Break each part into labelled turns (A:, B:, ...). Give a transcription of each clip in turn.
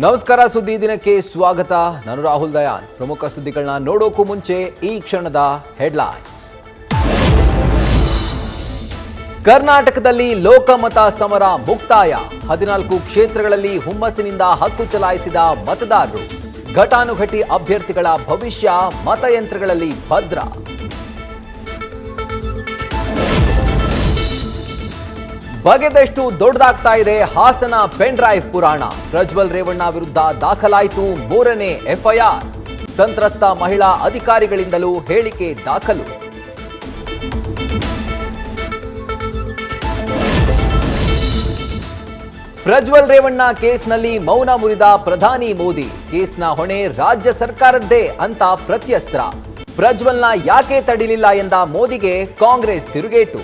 A: ನಮಸ್ಕಾರ, ಸುದ್ದಿ ದಿನಕ್ಕೆ ಸ್ವಾಗತ. ನಾನು ರಾಹುಲ್ ದಯಾನ್. ಪ್ರಮುಖ ಸುದ್ದಿಗಳನ್ನ ನೋಡೋಕ್ಕೂ ಮುಂಚೆ ಈ ಕ್ಷಣದ ಹೆಡ್ಲೈನ್ಸ್. ಕರ್ನಾಟಕದಲ್ಲಿ ಲೋಕಮತ ಸಮರ ಮುಕ್ತಾಯ. 14 ಕ್ಷೇತ್ರಗಳಲ್ಲಿ ಹುಮ್ಮಸ್ಸಿನಿಂದ ಹಕ್ಕು ಚಲಾಯಿಸಿದ ಮತದಾರರು. ಘಟಾನುಘಟಿ ಅಭ್ಯರ್ಥಿಗಳ ಭವಿಷ್ಯ ಮತಯಂತ್ರಗಳಲ್ಲಿ ಭದ್ರ. ಬಗೆದಷ್ಟು ದೊಡ್ಡದಾಗ್ತಾ ಇದೆ ಹಾಸನ ಪೆನ್ ಡ್ರೈವ್ ಪುರಾಣ. ಪ್ರಜ್ವಲ್ ರೇವಣ್ಣ ವಿರುದ್ಧ ದಾಖಲಾಯಿತು 3ನೇ ಎಫ್ಐಆರ್. ಸಂತ್ರಸ್ತ ಮಹಿಳಾ ಅಧಿಕಾರಿಗಳಿಂದಲೂ ಹೇಳಿಕೆ ದಾಖಲು. ಪ್ರಜ್ವಲ್ ರೇವಣ್ಣ ಕೇಸ್ನಲ್ಲಿ ಮೌನ ಮುರಿದ ಪ್ರಧಾನಿ ಮೋದಿ. ಕೇಸ್ನ ಹೊಣೆ ರಾಜ್ಯ ಸರ್ಕಾರದ್ದೇ ಅಂತ ಪ್ರತ್ಯಸ್ತ್ರ. ಪ್ರಜ್ವಲ್ನ ಯಾಕೆ ತಡಿಲಿಲ್ಲ ಎಂದ ಮೋದಿಗೆ ಕಾಂಗ್ರೆಸ್ ತಿರುಗೇಟು.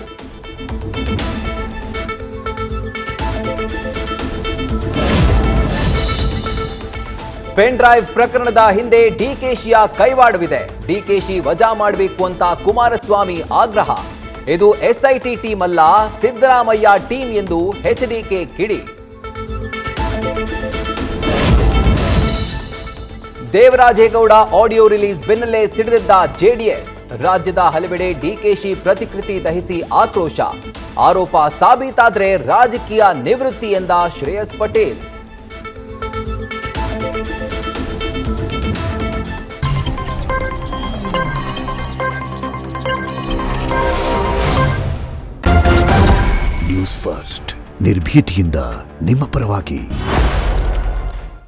A: ಪೆನ್ ಡ್ರೈವ್ ಪ್ರಕರಣದ ಹಿಂದೆ ಡಿಕೆಶಿಯ ಕೈವಾಡವಿದೆ. ಡಿಕೆಶಿ ವಜಾ ಮಾಡಬೇಕು ಅಂತ ಕುಮಾರಸ್ವಾಮಿ ಆಗ್ರಹ. ಇದು ಎಸ್ಐಟಿ ಟೀಮ್ ಅಲ್ಲ, ಸಿದ್ದರಾಮಯ್ಯ ಟೀಮ್ ಎಂದು ಎಚ್ಡಿಕೆ ಕಿಡಿ. ದೇವರಾಜೇಗೌಡ ಆಡಿಯೋ ರಿಲೀಸ್ ಬೆನ್ನಲ್ಲೇ ಸಿಡಿದಿದ್ದ ಜೆಡಿಎಸ್. ರಾಜ್ಯದ ಹಲವೆಡೆ ಡಿಕೆಶಿ ಪ್ರತಿಕೃತಿ ದಹಿಸಿ ಆಕ್ರೋಶ. ಆರೋಪ ಸಾಬೀತಾದ್ರೆ ರಾಜಕೀಯ ನಿವೃತ್ತಿ ಎಂದ ಶ್ರೇಯಸ್ ಪಟೇಲ್.
B: ನ್ಯೂಸ್ ಫಸ್ಟ್, ನಿರ್ಭೀತಿಯಿಂದ ನಿಮ್ಮ ಪರವಾಗಿ.